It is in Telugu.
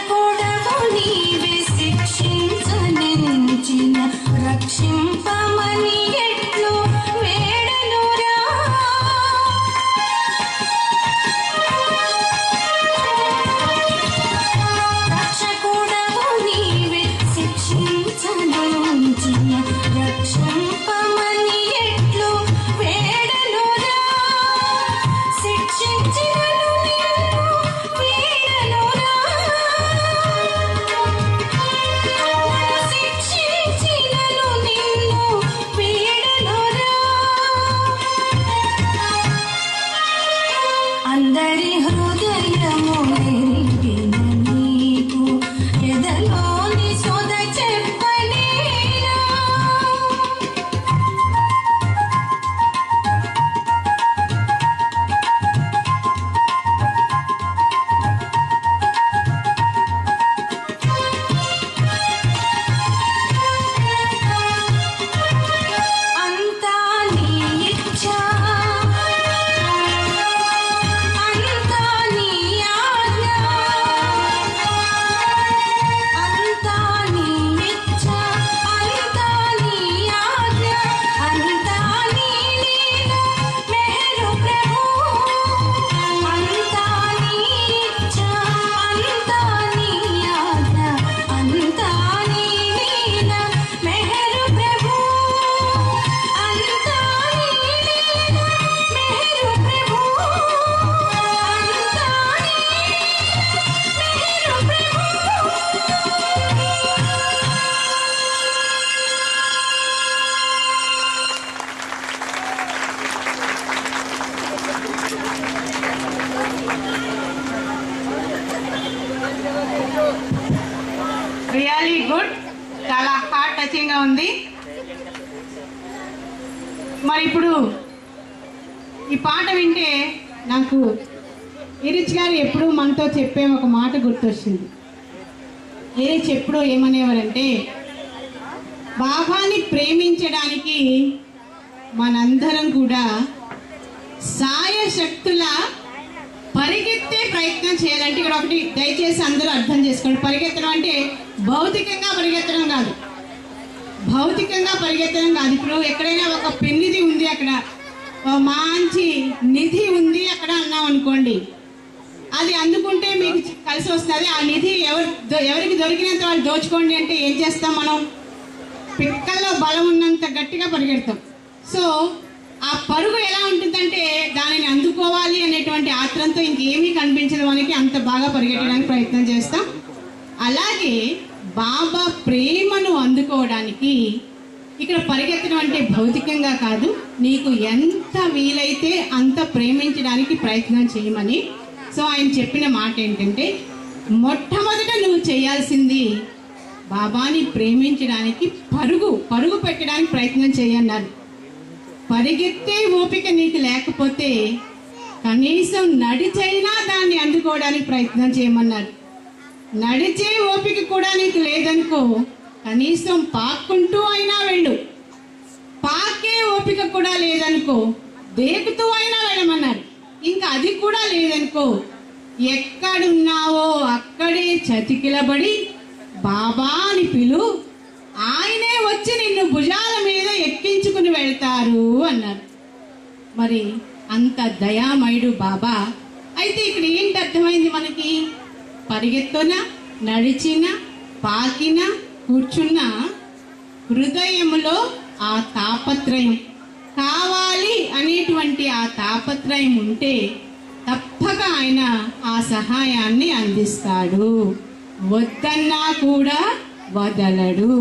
రక్షకుడవు నీవే శిక్షించనించిన రక్షింపమని ఎట్లు వేడనురా. రక్షకుడవు నీవే శిక్షించనించిన రక్షింపమని ఎట్లు వేడనురా. శిక్షించినను నిన్ను వీడనురా. శిక్షించినను నిన్ను వీడనురా. అందరి హృదయము ఎరిగిన నీకు ఎదలోని సొద చెప్పలేరా. అంతా నీ ఇచ్ఛ, అంతా నీ ఆజ్ఞ. అంతా నీ ఇచ్ఛ, అంతా నీ ఆజ్ఞ. అంతా నీ లీల మెహరు ప్రభు. అంతా నీ ఇచ్ఛ, అంతా నీ ఆజ్ఞ. అంతా నీ లీల మెహరు ప్రభు. అంతా నీ లీల మెహరు ప్రభు. అంతా నీ మెహరు ప్రభు. రియలీ గుడ్, చాలా హార్ట్ టచింగ్గా ఉంది. మరి ఇప్పుడు ఈ పాట వింటే నాకు ఇరిచ్ గారు ఎప్పుడూ మనతో చెప్పే ఒక మాట గుర్తొచ్చింది. ఇరిచ్ ఎప్పుడూ ఏమనేవారంటే, బాబాని ప్రేమించడానికి మనందరం కూడా సాయశక్తుల పరిగెత్తే ప్రయత్నం చేయాలంటే, ఇక్కడ ఒకటి దయచేసి అందరూ అర్థం చేసుకోండి. పరిగెత్తడం అంటే భౌతికంగా పరిగెత్తడం కాదు, భౌతికంగా పరిగెత్తడం కాదు. ఇప్పుడు ఎక్కడైనా ఒక పెన్నిధి ఉంది, అక్కడ మంచి నిధి ఉంది అక్కడ అన్నాం అనుకోండి, అది అందుకుంటే మీకు కలిసి వస్తుంది. ఆ నిధి ఎవరికి దొరికినంత వాళ్ళు దోచుకోండి అంటే ఏం చేస్తాం మనం? పిక్కల్లో బలం ఉన్నంత గట్టిగా పరిగెడతాం. సో ఆ పరుగు ఎలా ఉంటుందంటే, దానిని అందుకోవాలి అనేటువంటి ఆత్రంతో ఇంకేమీ కనిపించదు మనకి, అంత బాగా పరిగెట్టడానికి ప్రయత్నం చేస్తాం. అలాగే బాబా ప్రేమను అందుకోవడానికి ఇక్కడ పరిగెత్తడం అంటే భౌతికంగా కాదు, నీకు ఎంత వీలైతే అంత ప్రేమించడానికి ప్రయత్నం చేయమని. సో ఆయన చెప్పిన మాట ఏంటంటే, మొట్టమొదట నువ్వు చేయాల్సింది బాబాని ప్రేమించడానికి పరుగు పెట్టడానికి ప్రయత్నం చేయన్నారు. పరిగెత్తే ఓపిక నీకు లేకపోతే కనీసం నడిచైనా దాన్ని అందుకోవడానికి ప్రయత్నం చేయమన్నారు. నడిచే ఓపిక కూడా నీకు లేదనుకో, కనీసం పాక్కుంటూ అయినా వెళ్ళు. పాకే ఓపిక కూడా లేదనుకో, దేకుతూ అయినా వెళ్ళమన్నారు. ఇంకా అది కూడా లేదనుకో, ఎక్కడున్నావో అక్కడే చతికిలబడి బాబా అని పిలు, ఆయనే వచ్చి నిన్ను భుజాల మీద ఎక్కించుకుని వెళ్తారు అన్నారు. మరి అంత దయామయుడు బాబా. అయితే ఇక్కడ ఏంటి అర్థమైంది మనకి? పరిగెత్తున, నడిచిన, పాకిన, కూర్చున్న హృదయములో ఆ తాపత్రయం కావాలి అనేటువంటి ఆ తాపత్రయం ఉంటే తప్పక ఆయన ఆ సహాయాన్ని అందిస్తాడు. వద్దన్నా కూడా వదలడు.